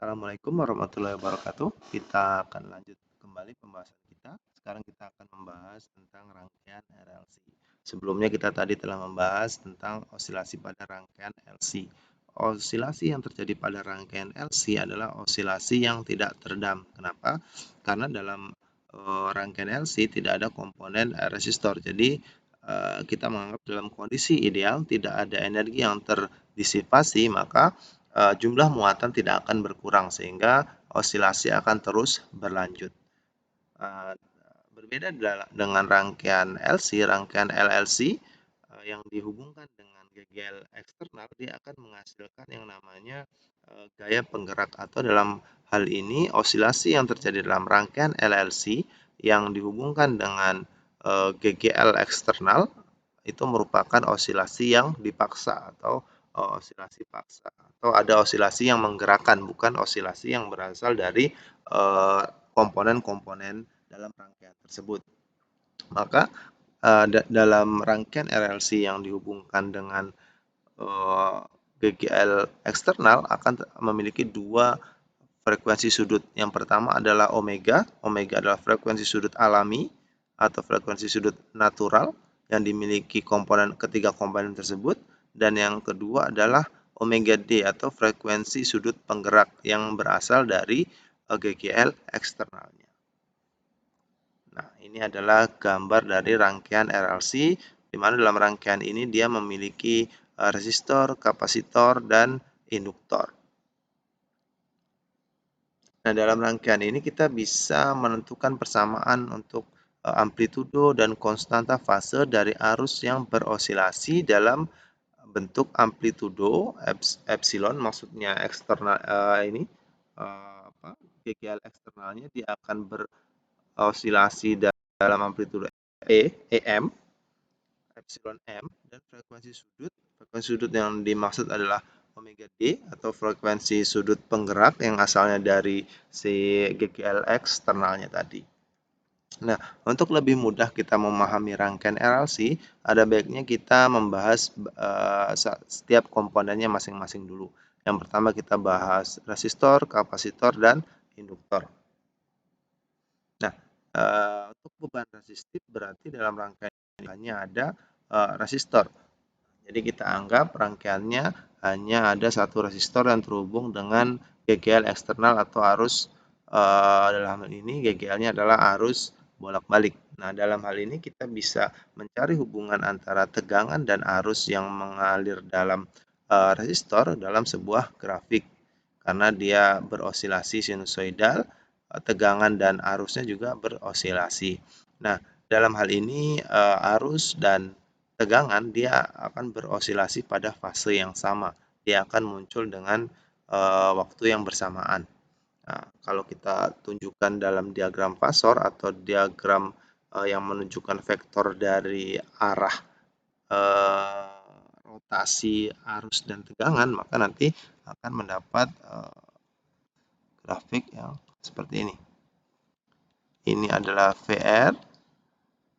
Assalamualaikum warahmatullahi wabarakatuh. Kita akan lanjut kembali pembahasan kita. Sekarang kita akan membahas tentang rangkaian RLC. Sebelumnya kita tadi telah membahas tentang osilasi pada rangkaian LC. Osilasi yang terjadi pada rangkaian LC adalah osilasi yang tidak teredam. Kenapa? Karena dalam rangkaian LC tidak ada komponen resistor. Jadi kita menganggap dalam kondisi ideal tidak ada energi yang terdisipasi, maka jumlah muatan tidak akan berkurang sehingga osilasi akan terus berlanjut. Berbeda dengan rangkaian LC, rangkaian LLC yang dihubungkan dengan GGL eksternal, dia akan menghasilkan yang namanya gaya penggerak, atau dalam hal ini osilasi yang terjadi dalam rangkaian LLC yang dihubungkan dengan GGL eksternal itu merupakan osilasi yang dipaksa atau osilasi paksa, atau ada osilasi yang menggerakkan, bukan osilasi yang berasal dari komponen-komponen dalam rangkaian tersebut. Maka dalam rangkaian RLC yang dihubungkan dengan GGL eksternal akan memiliki dua frekuensi sudut. Yang pertama adalah omega. Omega adalah frekuensi sudut alami atau frekuensi sudut natural yang dimiliki ketiga komponen tersebut. Dan yang kedua adalah omega D atau frekuensi sudut penggerak yang berasal dari GGL eksternalnya. Nah, ini adalah gambar dari rangkaian RLC, di mana dalam rangkaian ini dia memiliki resistor, kapasitor, dan induktor. Nah, dalam rangkaian ini kita bisa menentukan persamaan untuk amplitudo dan konstanta fase dari arus yang berosilasi dalam bentuk amplitudo epsilon, maksudnya eksternal GGL eksternalnya dia akan berosilasi dalam amplitudo EM, epsilon M, dan frekuensi sudut yang dimaksud adalah omega D atau frekuensi sudut penggerak yang asalnya dari si GGL eksternalnya tadi. Nah, untuk lebih mudah kita memahami rangkaian RLC, ada baiknya kita membahas setiap komponennya masing-masing dulu. Yang pertama kita bahas resistor, kapasitor, dan induktor. Nah, untuk beban resistif berarti dalam rangkaiannya ada resistor. Jadi kita anggap rangkaiannya hanya ada satu resistor yang terhubung dengan GGL eksternal atau arus, dalam hal ini GGL-nya adalah arus bolak-balik. Nah, dalam hal ini kita bisa mencari hubungan antara tegangan dan arus yang mengalir dalam resistor dalam sebuah grafik. Karena dia berosilasi sinusoidal, tegangan dan arusnya juga berosilasi. Nah, dalam hal ini arus dan tegangan dia akan berosilasi pada fase yang sama. Dia akan muncul dengan waktu yang bersamaan. Nah, kalau kita tunjukkan dalam diagram fasor atau diagram yang menunjukkan vektor dari arah rotasi arus dan tegangan, maka nanti akan mendapat grafik yang seperti ini. Ini adalah VR,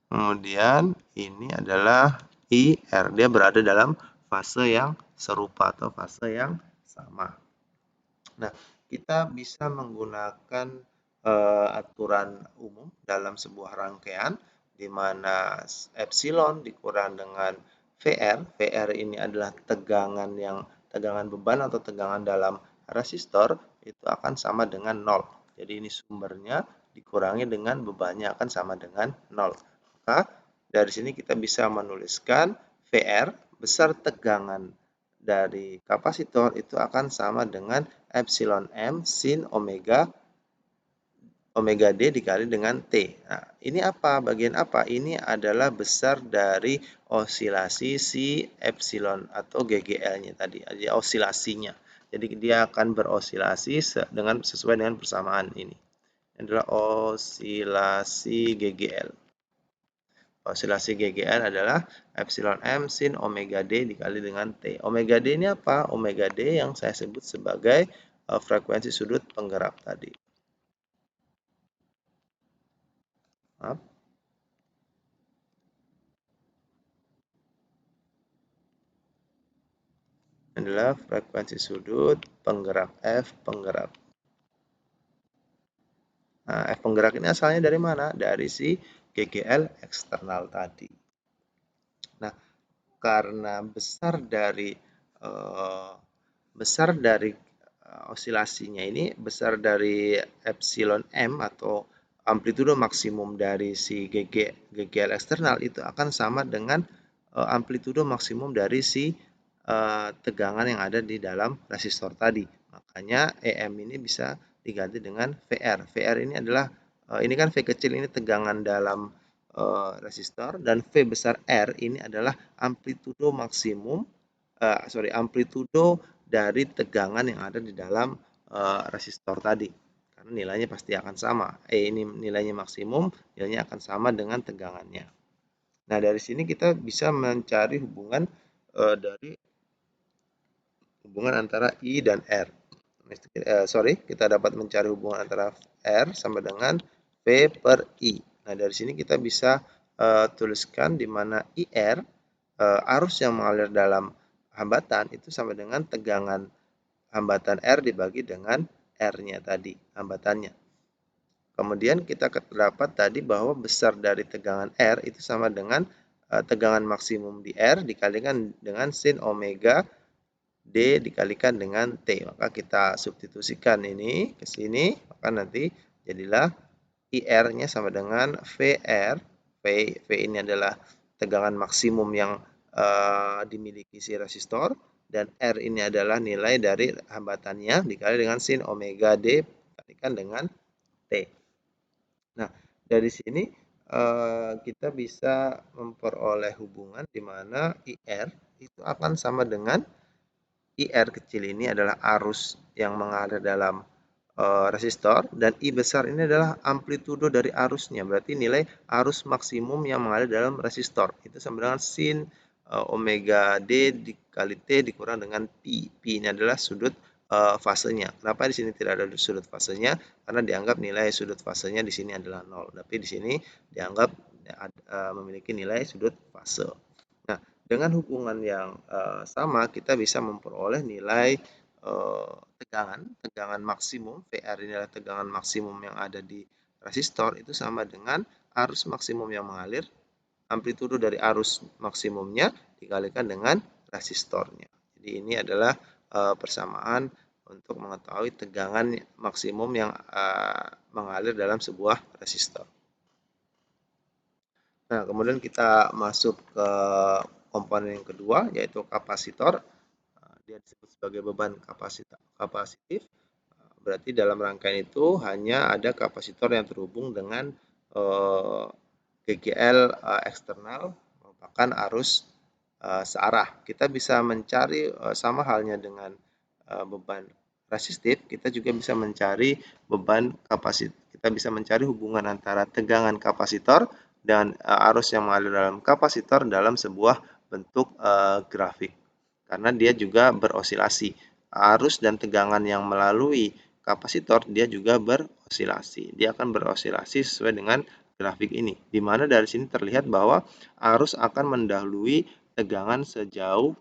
kemudian ini adalah IR. Dia berada dalam fase yang serupa atau fase yang sama. Nah, kita bisa menggunakan aturan umum dalam sebuah rangkaian, di mana epsilon dikurang dengan VR. VR ini adalah tegangan beban atau tegangan dalam resistor itu akan sama dengan 0. Jadi ini sumbernya dikurangi dengan bebannya akan sama dengan 0. Maka dari sini kita bisa menuliskan VR besar tegangan dari kapasitor itu akan sama dengan epsilon M sin omega D dikali dengan T. Nah, ini apa? Bagian apa? Ini adalah besar dari osilasi si epsilon atau GGL-nya tadi, jadi osilasinya. Jadi dia akan berosilasi sesuai dengan persamaan ini. Ini adalah osilasi GGL. Osilasi GGL adalah epsilon M sin omega D dikali dengan T. Omega D ini apa? Omega D yang saya sebut sebagai frekuensi sudut penggerak tadi. Maaf. Adalah frekuensi sudut penggerak F penggerak. Nah, F penggerak ini asalnya dari mana? Dari si GGL eksternal tadi. Nah, karena eh, besar dari osilasinya ini besar dari epsilon m atau amplitudo maksimum dari si GGL eksternal itu akan sama dengan amplitudo maksimum dari si tegangan yang ada di dalam resistor tadi. Makanya EM ini bisa diganti dengan VR. VR ini adalah ini kan V kecil ini tegangan dalam resistor dan V besar R ini adalah amplitudo maksimum amplitudo dari tegangan yang ada di dalam resistor tadi. Karena nilainya pasti akan sama. E ini nilainya maksimum, nilainya akan sama dengan tegangannya. Nah, dari sini kita bisa mencari dari hubungan antara I dan R. Kita dapat mencari hubungan antara R sama dengan V per I. Nah, dari sini kita bisa tuliskan di mana IR, arus yang mengalir dalam hambatan itu sama dengan tegangan hambatan R dibagi dengan R-nya tadi, hambatannya. Kemudian kita dapat tadi bahwa besar dari tegangan R itu sama dengan tegangan maksimum di R dikalikan dengan sin omega D dikalikan dengan T. Maka kita substitusikan ini ke sini, maka nanti jadilah IR-nya sama dengan VR. V ini adalah tegangan maksimum yang dimiliki si resistor, dan R ini adalah nilai dari hambatannya dikali dengan sin omega D dikalikan dengan T. Nah, dari sini kita bisa memperoleh hubungan di mana IR itu akan sama dengan IR kecil ini adalah arus yang mengalir dalam resistor, dan I besar ini adalah amplitudo dari arusnya. Berarti nilai arus maksimum yang mengalir dalam resistor itu sama dengan sin omega D dikali T dikurang dengan pi. Pi ini adalah sudut fasenya. Kenapa di sini tidak ada sudut fasenya? Karena dianggap nilai sudut fasenya di sini adalah 0. Tapi di sini dianggap memiliki nilai sudut fase. Nah, dengan hubungan yang sama kita bisa memperoleh nilai tegangan maksimum. VR ini adalah tegangan maksimum yang ada di resistor itu sama dengan arus maksimum yang mengalir, amplitudo dari arus maksimumnya dikalikan dengan resistornya. Jadi ini adalah persamaan untuk mengetahui tegangan maksimum yang mengalir dalam sebuah resistor. Nah, kemudian kita masuk ke komponen yang kedua, yaitu kapasitor. Dia disebut sebagai beban kapasitif. Berarti dalam rangkaian itu hanya ada kapasitor yang terhubung dengan GGL eksternal merupakan arus searah. Kita bisa mencari sama halnya dengan beban resistif, kita juga bisa mencari beban kapasitor. Kita bisa mencari hubungan antara tegangan kapasitor dan arus yang mengalir dalam kapasitor dalam sebuah bentuk grafik. Karena dia juga berosilasi. Arus dan tegangan yang melalui kapasitor dia juga berosilasi. Dia akan berosilasi sesuai dengan grafik ini. Di mana dari sini terlihat bahwa arus akan mendahului tegangan sejauh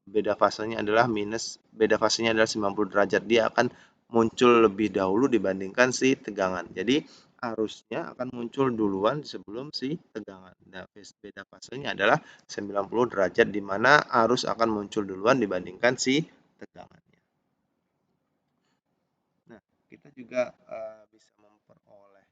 beda fasenya adalah 90 derajat. Dia akan muncul lebih dahulu dibandingkan si tegangan. Jadi arusnya akan muncul duluan sebelum si tegangan. Nah, beda fasenya adalah 90 derajat di mana arus akan muncul duluan dibandingkan si tegangannya. Nah, kita juga bisa memperoleh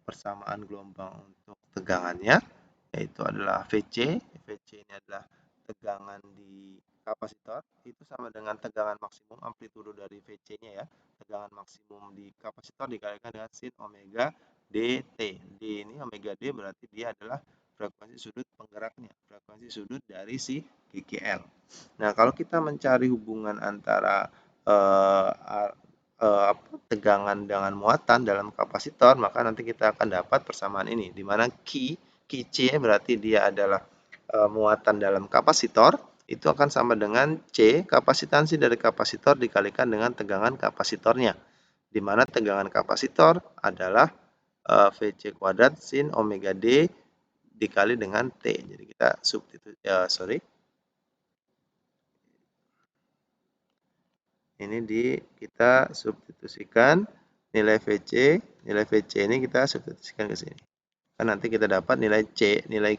persamaan gelombang untuk tegangannya, yaitu adalah VC. VC ini adalah tegangan di kapasitor, itu sama dengan tegangan maksimum amplitudo dari VC-nya ya. Tegangan maksimum di kapasitor dikalikan dengan sin omega dt. D ini omega D berarti dia adalah frekuensi sudut penggeraknya, frekuensi sudut dari si GGL. Nah, kalau kita mencari hubungan antara tegangan dengan muatan dalam kapasitor, maka nanti kita akan dapat persamaan ini, di mana Q C berarti dia adalah muatan dalam kapasitor, itu akan sama dengan C, kapasitansi dari kapasitor dikalikan dengan tegangan kapasitornya, di mana tegangan kapasitor adalah VC kuadrat sin omega D dikali dengan T. Jadi kita Ini kita substitusikan nilai VC ini kita substitusikan ke sini. Kan nanti kita dapat nilai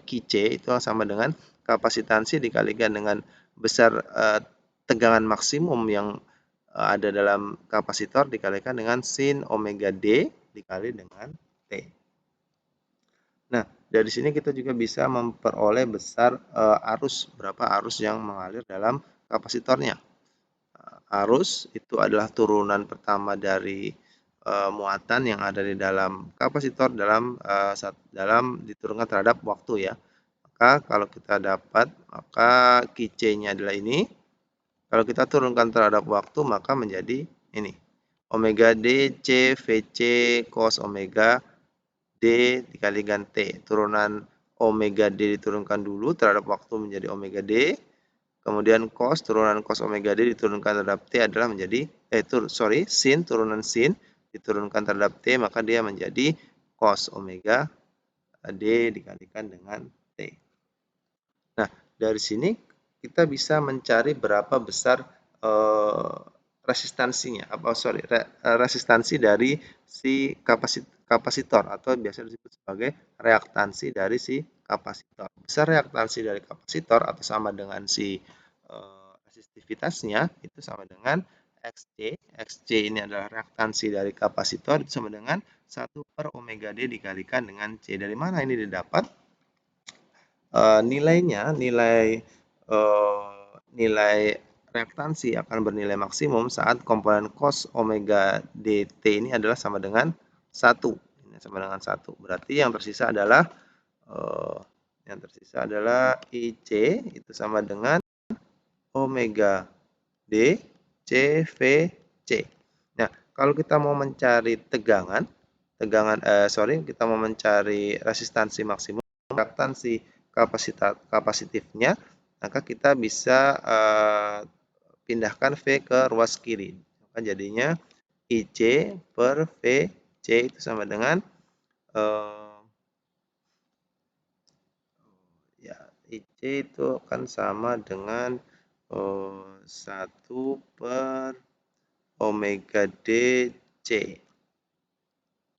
QC itu sama dengan kapasitansi dikalikan dengan besar tegangan maksimum yang ada dalam kapasitor dikalikan dengan sin omega D dikali dengan T. Nah, dari sini kita juga bisa memperoleh besar berapa arus yang mengalir dalam kapasitornya. Arus itu adalah turunan pertama dari muatan yang ada di dalam kapasitor dalam diturunkan terhadap waktu ya. Maka kalau kita dapat, maka QC-nya adalah ini. Kalau kita turunkan terhadap waktu, maka menjadi ini. Omega D C VC cos omega D dikalikan T. Turunan omega D diturunkan dulu terhadap waktu menjadi omega D. Kemudian turunan cos omega D diturunkan terhadap T adalah menjadi, sin, turunan sin diturunkan terhadap T, maka dia menjadi cos omega D dikalikan dengan T. Nah, dari sini kita bisa mencari berapa besar resistansinya, resistansi dari si kapasitor atau biasa disebut sebagai reaktansi dari si kapasitor. Besar reaktansi dari kapasitor atau sama dengan si resistivitasnya itu sama dengan XC. XC ini adalah reaktansi dari kapasitor itu sama dengan 1/omega D dikalikan dengan C. Dari mana ini didapat? Nilai reaktansi akan bernilai maksimum saat komponen cos omega dt ini adalah sama dengan 1. Ini sama dengan 1. Berarti yang tersisa adalah IC itu sama dengan omega D CVC. Nah, kalau kita mau mencari kita mau mencari resistansi maksimum, reaktansi kapasitifnya, maka kita bisa pindahkan V ke ruas kiri. Maka jadinya IC per VC itu sama dengan IC itu akan sama dengan 1/omega DC.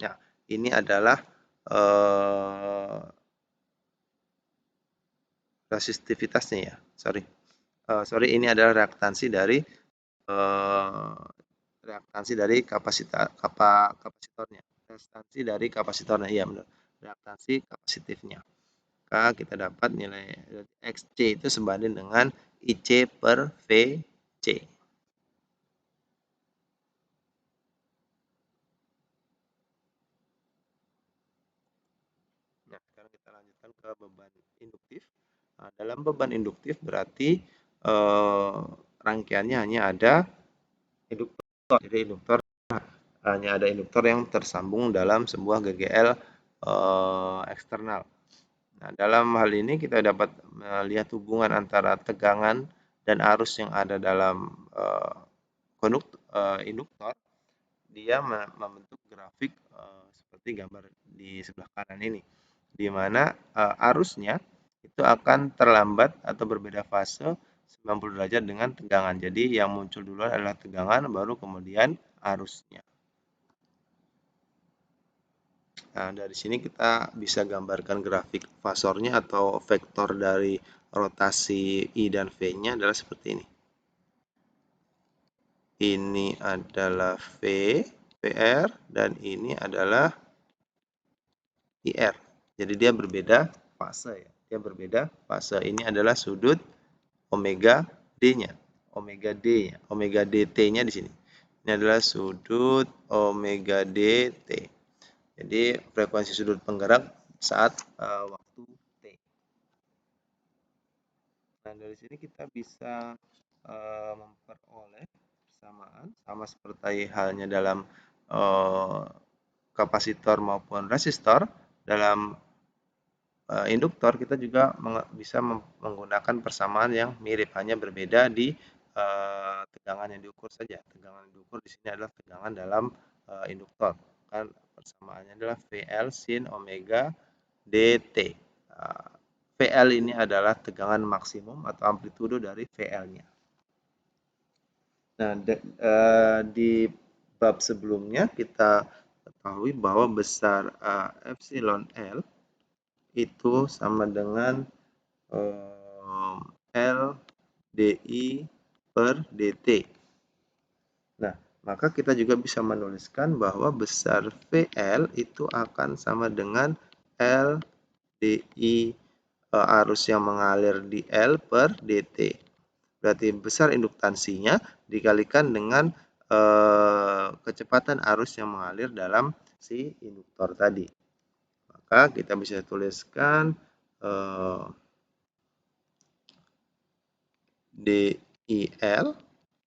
Nah, ini adalah resistivitasnya ya. Ini adalah reaktansi dari kapasitornya. Resistansi dari kapasitornya, iya benar. Reaktansi kapasitifnya. Maka kita dapat nilai XC itu sebanding dengan IC per VC. Nah, sekarang kita lanjutkan ke beban induktif. Nah, dalam beban induktif berarti rangkaiannya hanya ada induktor. Jadi hanya ada induktor yang tersambung dalam sebuah GGL eksternal. Nah, dalam hal ini kita dapat melihat hubungan antara tegangan dan arus yang ada dalam induktor. Dia membentuk grafik seperti gambar di sebelah kanan ini, di mana arusnya itu akan terlambat atau berbeda fase 90 derajat dengan tegangan. Jadi yang muncul duluan adalah tegangan, baru kemudian arusnya. Nah, dari sini kita bisa gambarkan grafik fasornya atau vektor dari rotasi I dan V-nya adalah seperti ini. Ini adalah VR, dan ini adalah IR. Jadi dia berbeda fase ya. Dia berbeda fase. Ini adalah sudut omega D-nya. Omega D-nya. Omega DT-nya di sini. Ini adalah sudut omega DT. Jadi frekuensi sudut penggerak saat waktu T. Nah, dari sini kita bisa memperoleh persamaan sama seperti halnya dalam kapasitor maupun resistor. Dalam induktor kita juga bisa menggunakan persamaan yang mirip, hanya berbeda di tegangan yang diukur saja. Tegangan yang diukur di sini adalah tegangan dalam induktor. Kan persamaannya adalah VL sin omega dt. VL ini adalah tegangan maksimum atau amplitudo dari VL-nya. Nah, di bab sebelumnya kita ketahui bahwa besar epsilon L itu sama dengan L dI per dt. Nah, maka kita juga bisa menuliskan bahwa besar VL itu akan sama dengan L dI arus yang mengalir di L per dt. Berarti besar induktansinya dikalikan dengan kecepatan arus yang mengalir dalam si induktor tadi. Maka kita bisa tuliskan DIL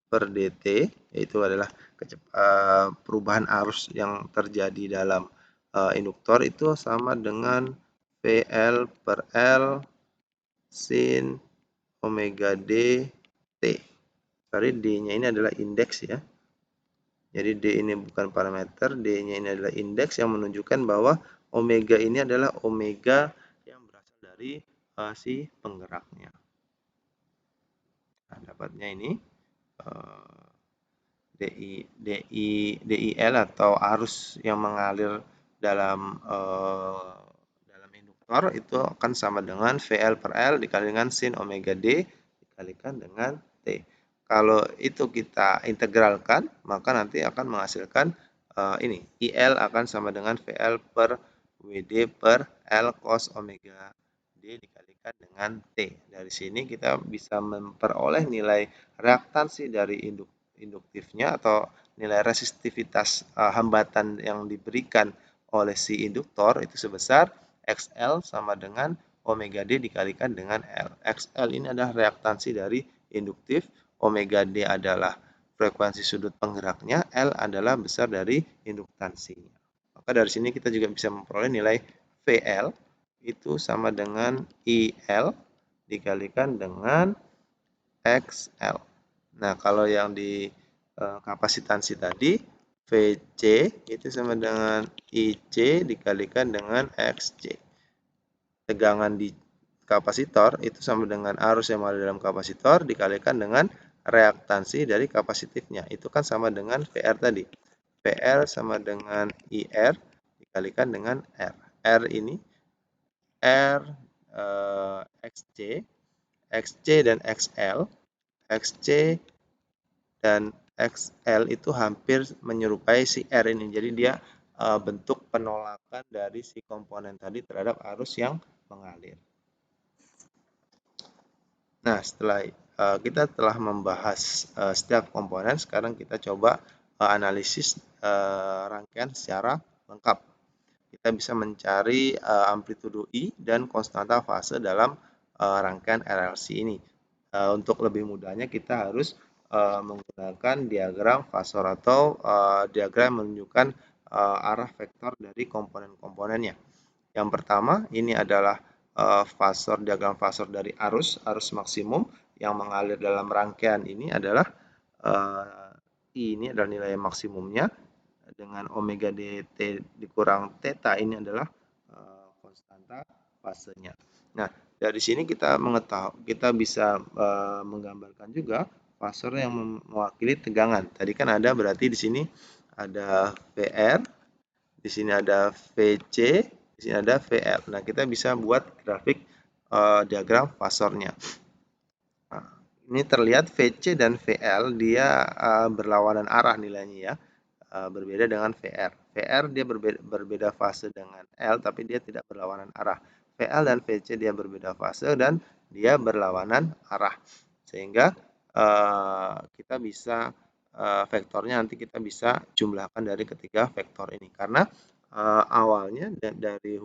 per dt, yaitu adalah perubahan arus yang terjadi dalam induktor itu sama dengan VL per L sin omega D T. Sorry, D-nya ini adalah indeks ya. Jadi D ini bukan parameter, D-nya ini adalah indeks yang menunjukkan bahwa omega ini adalah omega yang berasal dari si penggeraknya. Nah, dapatnya ini DIL atau arus yang mengalir dalam induktor itu akan sama dengan VL per L dikalikan sin omega D dikalikan dengan T. Kalau itu kita integralkan, maka nanti akan menghasilkan ini, IL akan sama dengan VL per WD per L cos omega D dikalikan dengan T. Dari sini kita bisa memperoleh nilai reaktansi dari induktifnya atau nilai resistivitas hambatan yang diberikan oleh si induktor itu sebesar XL sama dengan omega D dikalikan dengan L. XL ini adalah reaktansi dari induktif, omega D adalah frekuensi sudut penggeraknya, L adalah besar dari induktansinya. Maka dari sini kita juga bisa memperoleh nilai VL itu sama dengan IL dikalikan dengan XL. Nah, kalau yang di kapasitansi tadi, VC itu sama dengan IC dikalikan dengan XC. Tegangan di kapasitor itu sama dengan arus yang ada dalam kapasitor dikalikan dengan reaktansi dari kapasitifnya. Itu kan sama dengan VR tadi. VR sama dengan IR dikalikan dengan R. R ini R XC, XC dan XL. XC dan XL itu hampir menyerupai si R ini. Jadi dia bentuk penolakan dari si komponen tadi terhadap arus yang mengalir. Nah, setelah kita telah membahas setiap komponen, sekarang kita coba analisis rangkaian secara lengkap. Kita bisa mencari amplitudo I dan konstanta fase dalam rangkaian RLC ini. Untuk lebih mudahnya kita harus menggunakan diagram fasor atau diagram menunjukkan arah vektor dari komponen-komponennya. Yang pertama ini adalah diagram fasor dari arus maksimum yang mengalir dalam rangkaian ini adalah I ini adalah nilai maksimumnya dengan omega dt dikurang theta ini adalah konstanta fasenya. Nah, dari sini kita bisa menggambarkan juga fasor yang mewakili tegangan. Tadi kan ada berarti di sini ada VR, di sini ada VC, di sini ada VL. Nah, kita bisa buat grafik diagram fasornya. Nah, ini terlihat VC dan VL dia berlawanan arah nilainya ya. Berbeda dengan VR. VR dia berbeda fase dengan L, tapi dia tidak berlawanan arah. VL dan VC dia berbeda fase dan dia berlawanan arah. Sehingga kita bisa vektornya nanti kita bisa jumlahkan dari ketiga vektor ini. Karena awalnya dari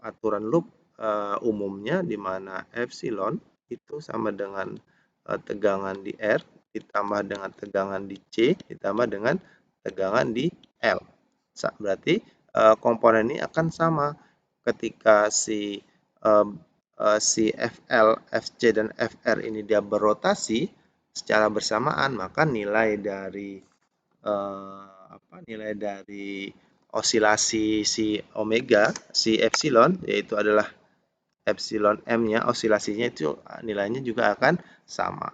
aturan loop umumnya di mana epsilon itu sama dengan tegangan di R ditambah dengan tegangan di C ditambah dengan tegangan di L. Berarti komponen ini akan sama ketika si FL, FC dan FR ini dia berotasi secara bersamaan, maka nilai dari osilasi si omega, si epsilon yaitu adalah epsilon M-nya, osilasinya itu nilainya juga akan sama.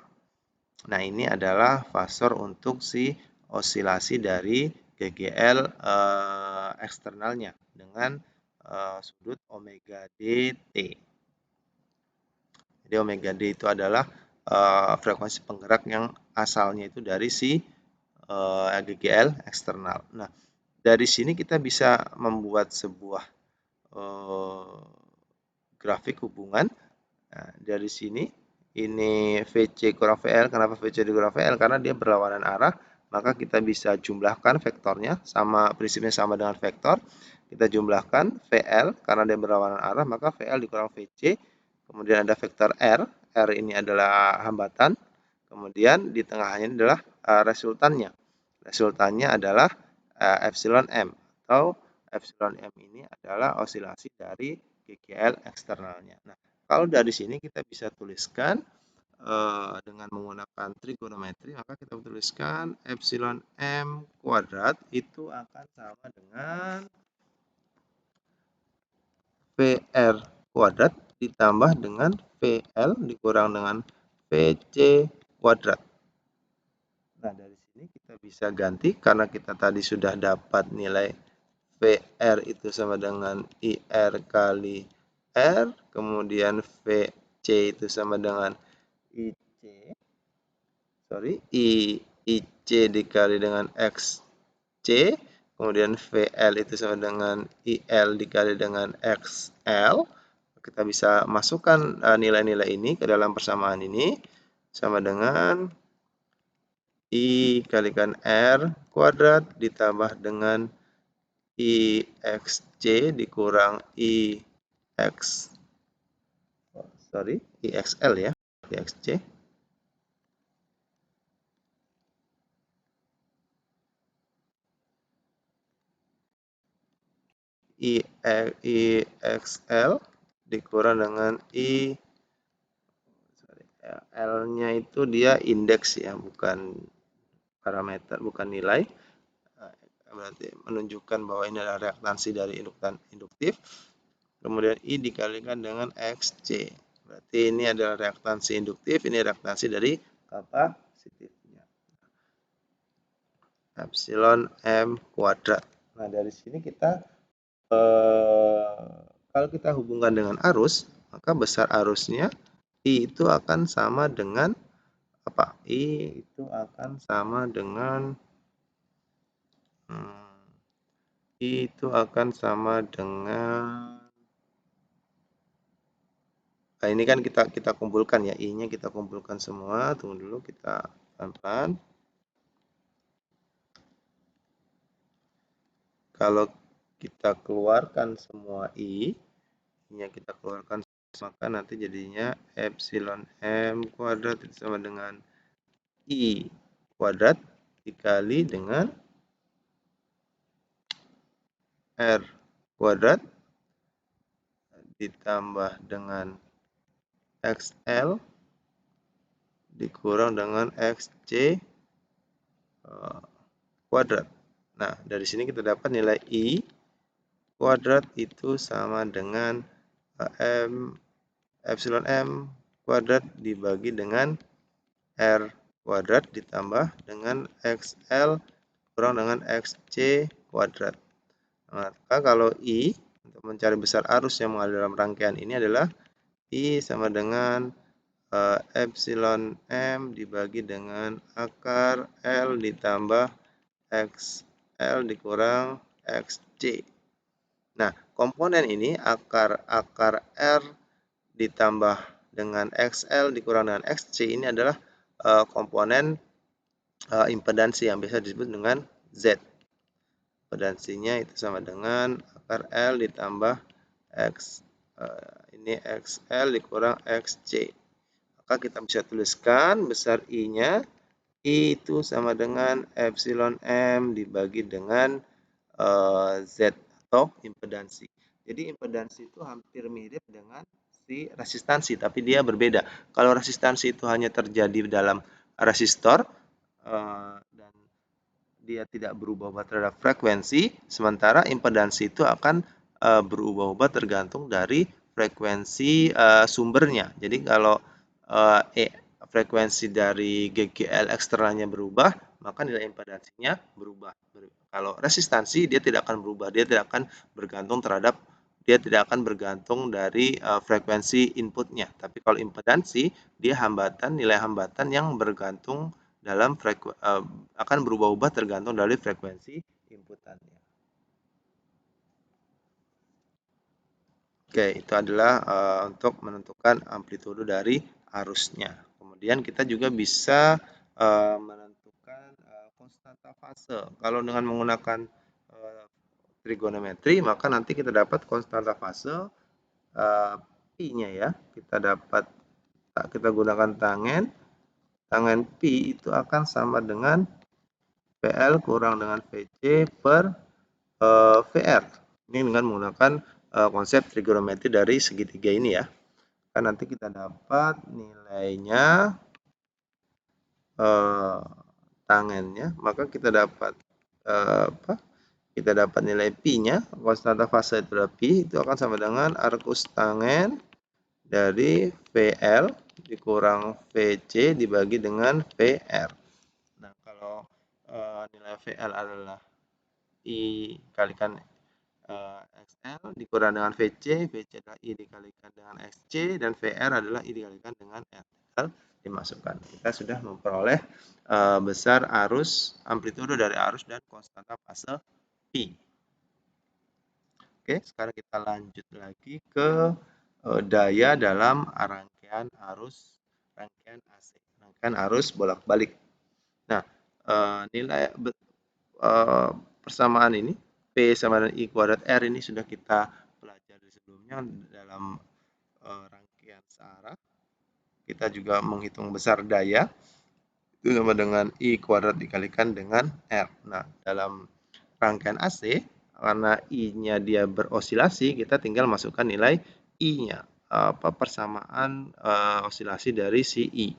Nah, ini adalah fasor untuk si osilasi dari GGL eksternalnya dengan sudut omega dt. Jadi omega d itu adalah frekuensi penggerak yang asalnya itu dari si GGL eksternal. Nah, dari sini kita bisa membuat sebuah grafik hubungan. Nah, dari sini ini VC kurang VL. Kenapa VC dikurang VL? Karena dia berlawanan arah, maka kita bisa jumlahkan vektornya, sama prinsipnya sama dengan vektor. Kita jumlahkan VL, karena dia berlawanan arah, maka VL dikurang VC. Kemudian ada vektor R, R ini adalah hambatan. Kemudian di tengahnya adalah resultannya. Resultannya adalah epsilon M, atau epsilon M ini adalah osilasi dari GGL eksternalnya. Nah, kalau dari sini kita bisa tuliskan dengan menggunakan trigonometri, maka kita tuliskan epsilon M kuadrat itu akan sama dengan PR kuadrat ditambah dengan VL dikurang dengan VC kuadrat. Nah, dari sini kita bisa ganti karena kita tadi sudah dapat nilai VR itu sama dengan IR kali R, kemudian VC itu sama dengan IC dikali dengan XC, kemudian VL itu sama dengan IL dikali dengan XL. Kita bisa masukkan nilai-nilai ini ke dalam persamaan ini, sama dengan I kalikan R kuadrat ditambah dengan IXC dikurang IXL ya, IXC. IXL dikurang dengan L-nya itu dia indeks ya, bukan parameter, bukan nilai. Berarti menunjukkan bahwa ini adalah reaktansi dari induktif. Kemudian I dikalikan dengan XC. Berarti ini adalah reaktansi induktif, ini reaktansi dari kapasitifnya. Epsilon M kuadrat. Nah, dari sini kita kalau kita hubungkan dengan arus, maka besar arusnya I itu akan sama dengan apa? I itu akan sama dengan I itu akan sama dengan nah, ini kan kita kumpulkan ya, I-nya kita kumpulkan semua. Tunggu dulu, kita pelan-pelan. Kalau kita keluarkan semua I-nya kita keluarkan, maka nanti jadinya epsilon M kuadrat itu sama dengan I kuadrat dikali dengan R kuadrat ditambah dengan XL dikurang dengan XC kuadrat. Nah, dari sini kita dapat nilai I kuadrat itu sama dengan epsilon M kuadrat dibagi dengan R kuadrat ditambah dengan XL kurang dengan XC kuadrat. Maka kalau I untuk mencari besar arus yang mengalir dalam rangkaian ini adalah I sama dengan epsilon M dibagi dengan akar L ditambah XL dikurang XC. Nah, komponen ini akar R ditambah dengan XL dikurang dengan XC ini adalah komponen impedansi yang biasa disebut dengan Z. Impedansinya itu sama dengan akar L ditambah ini XL dikurang XC. Maka kita bisa tuliskan besar I-nya, I itu sama dengan epsilon M dibagi dengan Z atau impedansi. Jadi impedansi itu hampir mirip dengan si resistansi, tapi dia berbeda. Kalau resistansi itu hanya terjadi dalam resistor dan dia tidak berubah-ubah terhadap frekuensi, sementara impedansi itu akan berubah-ubah tergantung dari frekuensi sumbernya. Jadi kalau frekuensi dari GGL eksternalnya berubah, maka nilai impedansinya berubah. Kalau resistansi dia tidak akan berubah, dia tidak akan bergantung dari frekuensi inputnya. Tapi kalau impedansi dia nilai hambatan yang bergantung dalam akan berubah-ubah tergantung dari frekuensi inputannya. Oke, itu adalah untuk menentukan amplitudo dari arusnya. Kemudian kita juga bisa menentukan konstanta fase. Kalau dengan menggunakan trigonometri, maka nanti kita dapat konstanta fase pi-nya ya. Kita gunakan tangen pi itu akan sama dengan PL kurang dengan VC per VR. Ini dengan menggunakan konsep trigonometri dari segitiga ini ya. Kan nanti kita dapat nilainya tangennya, maka kita dapat kita dapat nilai pi-nya, konstanta fase itu adalah pi, itu akan sama dengan arcus tangen dari VL dikurang VC dibagi dengan VR. Nah, kalau nilai VL adalah I kalikan XL dikurang dengan VC, VC adalah I dikalikan dengan XC, dan VR adalah I dikalikan dengan RL dimasukkan. Kita sudah memperoleh besar arus, amplitudo dari arus dan konstanta fase Pi. Oke, sekarang kita lanjut lagi ke daya dalam rangkaian AC, rangkaian arus bolak-balik. Nah, nilai persamaan ini P sama dengan I kuadrat R ini sudah kita pelajari sebelumnya dalam rangkaian searah. Kita juga menghitung besar daya itu sama dengan I kuadrat dikalikan dengan R. Nah, dalam rangkaian AC karena I-nya dia berosilasi, kita tinggal masukkan nilai I-nya, persamaan osilasi dari si I.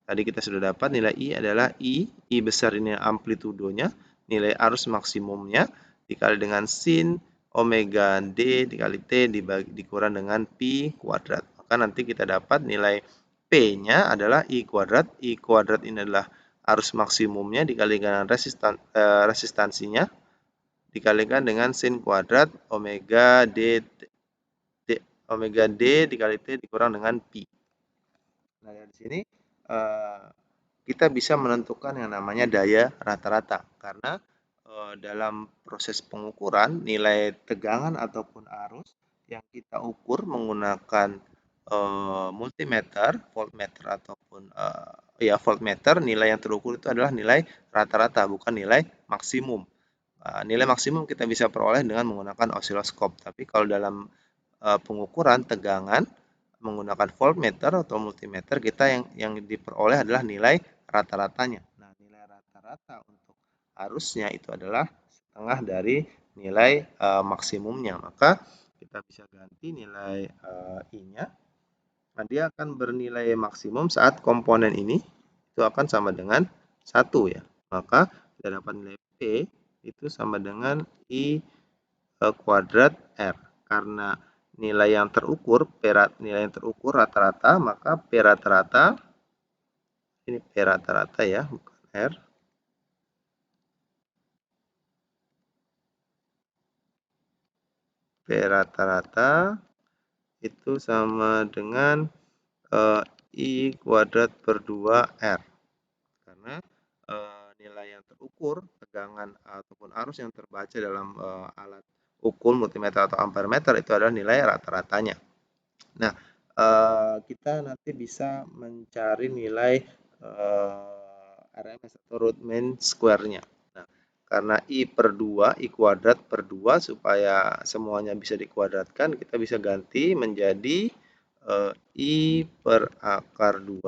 Tadi kita sudah dapat nilai I adalah I besar ini amplitudonya, nilai arus maksimumnya dikali dengan sin omega D dikali T dikurang dengan pi kuadrat. Maka nanti kita dapat nilai P-nya adalah I kuadrat. I kuadrat ini adalah arus maksimumnya dikalikan dengan resistansinya dikalikan dengan sin kuadrat omega D dikali T dikurang dengan pi. Nah, dari sini kita bisa menentukan yang namanya daya rata-rata karena dalam proses pengukuran nilai tegangan ataupun arus yang kita ukur menggunakan multimeter, voltmeter ataupun voltmeter, nilai yang terukur itu adalah nilai rata-rata bukan nilai maksimum. Nilai maksimum kita bisa peroleh dengan menggunakan osiloskop. Tapi kalau dalam pengukuran tegangan menggunakan voltmeter atau multimeter, kita yang diperoleh adalah nilai rata-ratanya. Nah, nilai rata-rata untuk arusnya itu adalah setengah dari nilai maksimumnya. Maka kita bisa ganti nilai I-nya. Nah, dia akan bernilai maksimum saat komponen ini itu akan sama dengan 1 ya. Maka kita dapat nilai P itu sama dengan I kuadrat R. Karena nilai yang terukur rata-rata, maka P rata-rata ini P rata-rata ya, bukan R. P rata-rata itu sama dengan I kuadrat per 2R. Karena nilai yang terukur, tegangan ataupun arus yang terbaca dalam alat ukur multimeter atau ampermeter itu adalah nilai rata-ratanya. Nah, kita nanti bisa mencari nilai RMS atau root mean square-nya. Nah, karena I kuadrat per 2 supaya semuanya bisa dikuadratkan, kita bisa ganti menjadi I per akar 2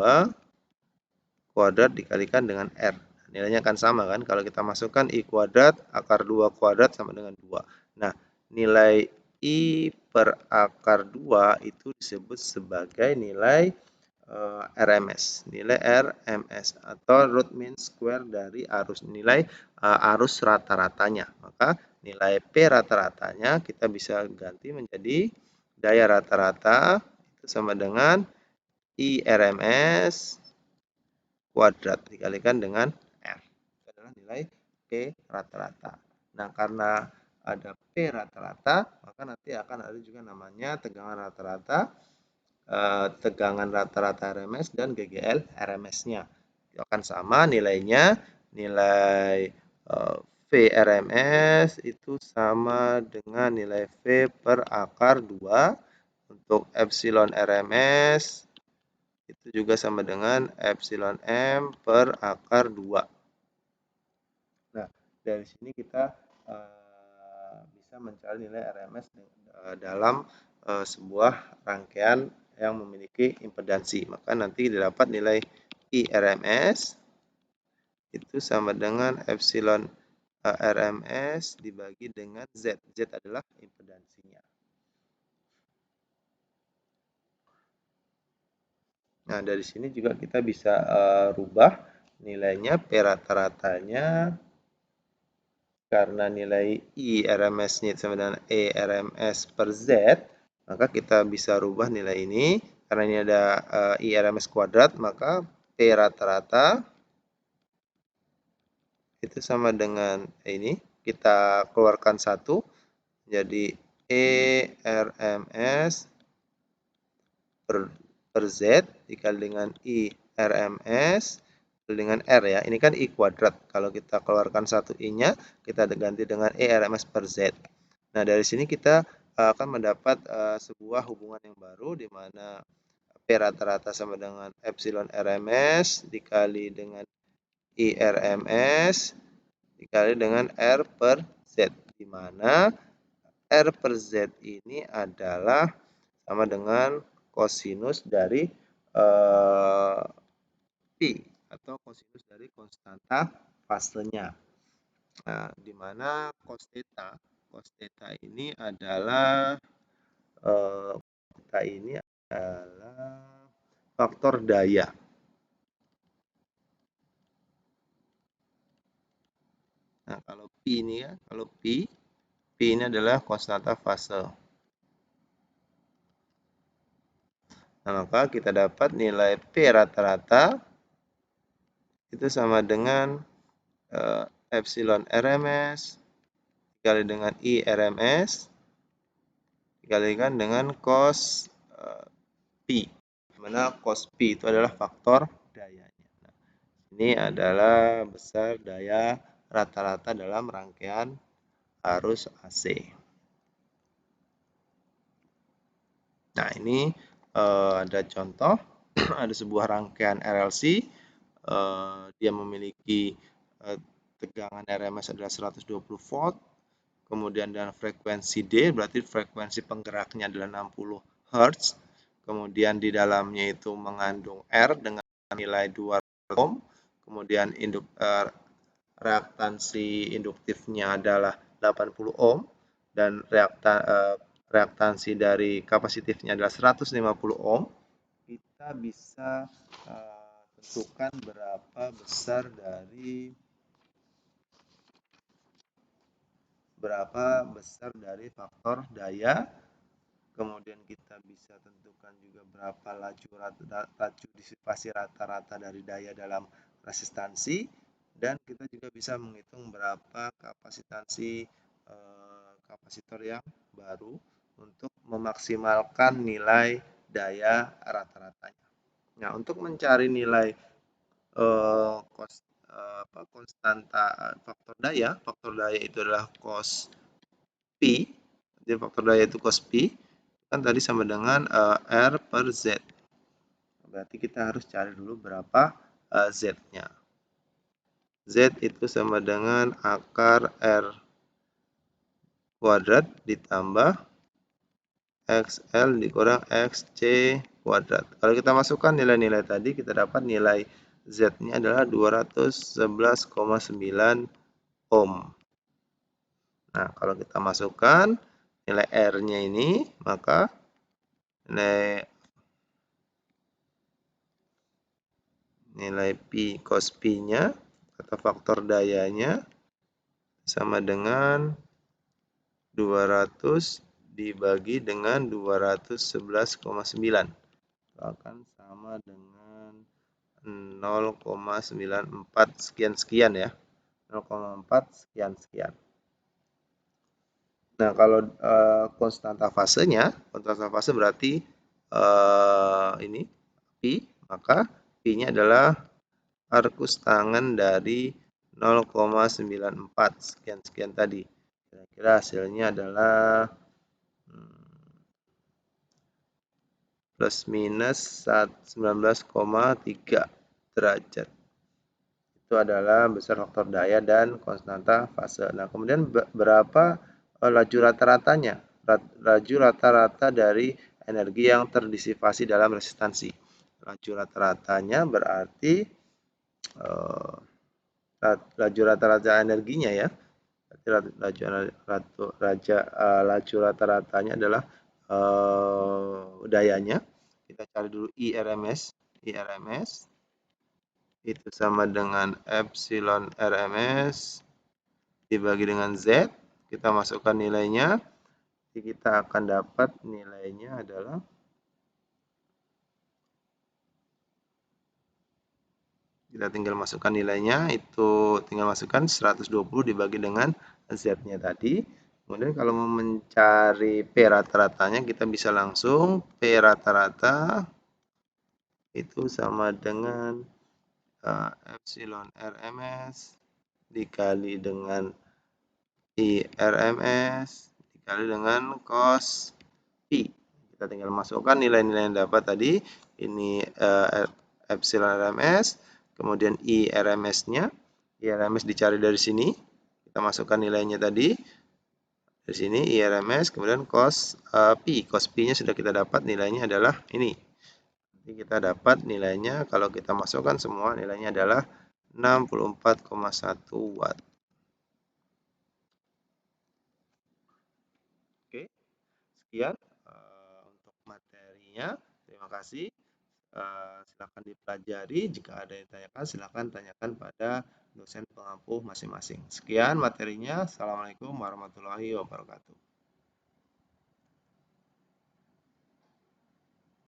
kuadrat dikalikan dengan R. Nilainya akan sama kan? Kalau kita masukkan I kuadrat, akar 2 kuadrat sama dengan 2. Nah, nilai I per akar 2 itu disebut sebagai nilai RMS. Nilai RMS atau root mean square dari arus. Nilai arus rata-ratanya. Maka nilai P rata-ratanya kita bisa ganti menjadi daya rata-rata itu sama dengan I RMS kuadrat dikalikan dengan R. Itu adalah nilai P rata-rata. Nah, karena ada P rata-rata, maka nanti akan ada juga namanya tegangan rata-rata, tegangan rata-rata RMS, dan GGL RMS-nya. Itu akan sama nilainya, nilai V RMS itu sama dengan nilai V per akar 2. Untuk epsilon RMS itu juga sama dengan epsilon M per akar 2. Nah, dari sini kita bisa mencari nilai RMS dalam sebuah rangkaian yang memiliki impedansi. Maka nanti didapat nilai I RMS itu sama dengan epsilon RMS dibagi dengan Z. Z adalah impedansinya. Nah, dari sini juga kita bisa rubah nilainya P rata-ratanya, karena nilai I RMS-nya sama dengan E RMS per Z, maka kita bisa rubah nilai ini. Karena ini ada I RMS kuadrat, maka P rata-rata itu sama dengan ini. Kita keluarkan 1, jadi E RMS per Z dikali dengan I RMS dengan R ya. Ini kan I kuadrat. Kalau kita keluarkan 1 I-nya, kita ganti dengan E RMS per Z. Nah, dari sini kita akan mendapat sebuah hubungan yang baru di mana P rata-rata sama dengan epsilon RMS dikali dengan I RMS dikali dengan R per Z, di mana R per Z ini adalah sama dengan kosinus dari Pi atau kosinus dari konstanta fasenya. Nah, di mana cos theta ini adalah faktor daya. Nah, kalau Pi ini ya, kalau Pi ini adalah konstanta fase. Nah, maka kita dapat nilai P rata-rata itu sama dengan epsilon RMS dikali dengan I RMS dikalikan dengan cos Pi, dimana cos Pi itu adalah faktor dayanya. Nah, ini adalah besar daya rata-rata dalam rangkaian arus AC. Nah, ini ada contoh, ada sebuah rangkaian RLC, dia memiliki tegangan RMS adalah 120 volt, kemudian dan frekuensi D, berarti frekuensi penggeraknya adalah 60 Hz, kemudian di dalamnya itu mengandung R dengan nilai 200 ohm, kemudian reaktansi induktifnya adalah 80 ohm, dan reaktansi dari kapasitifnya adalah 150 ohm. Kita bisa tentukan berapa besar faktor daya, kemudian kita bisa tentukan juga berapa laju disipasi rata-rata dari daya dalam resistansi, dan kita juga bisa menghitung berapa kapasitor yang baru untuk memaksimalkan nilai daya rata-ratanya. Nah, untuk mencari nilai konstanta faktor daya itu adalah cos Pi. Jadi faktor daya itu cos Pi kan tadi sama dengan R per Z. Berarti kita harus cari dulu berapa Z-nya. Z itu sama dengan akar R kuadrat ditambah XL dikurang XC kuadrat. Kalau kita masukkan nilai-nilai tadi, kita dapat nilai Z-nya adalah 211,9 ohm. Nah, kalau kita masukkan nilai R-nya ini, maka nilai Pi cos Pi-nya atau faktor dayanya sama dengan 200 dibagi dengan 211,9. Itu akan sama dengan 0,94 sekian-sekian ya. 0,4 sekian-sekian. Nah, kalau konstanta fasenya, konstanta fase berarti ini pi, maka pi-nya adalah arkus tangan dari 0,94 sekian-sekian tadi. Kira-kira hasilnya adalah plus minus 19,3 derajat. Itu adalah besar faktor daya dan konstanta fase. Nah, kemudian berapa laju rata-ratanya? Laju rata-rata dari energi yang terdisipasi dalam resistansi. Laju rata-ratanya berarti laju rata-rata energinya ya. Laju rata-ratanya adalah dayanya. Kita cari dulu IRMS. IRMS itu sama dengan epsilon RMS dibagi dengan Z. Kita masukkan nilainya. Kita akan dapat nilainya adalah kita tinggal masukkan nilainya, itu tinggal masukkan 120 dibagi dengan Z-nya tadi. Kemudian kalau mau mencari P rata-ratanya, kita bisa langsung P rata-rata itu sama dengan epsilon RMS dikali dengan I RMS dikali dengan cos Pi. Kita tinggal masukkan nilai-nilai yang dapat tadi. Ini epsilon RMS, kemudian I RMS-nya. I RMS dicari dari sini. Kita masukkan nilainya tadi. Dari sini I RMS, kemudian cos Pi. Cos Pi-nya sudah kita dapat, nilainya adalah ini. Nanti kita dapat nilainya, kalau kita masukkan semua, nilainya adalah 64,1 watt. Oke, sekian untuk materinya. Terima kasih. Silakan dipelajari. Jika ada yang ditanyakan, silakan tanyakan pada dosen pengampu masing-masing. Sekian materinya. Assalamualaikum warahmatullahi wabarakatuh.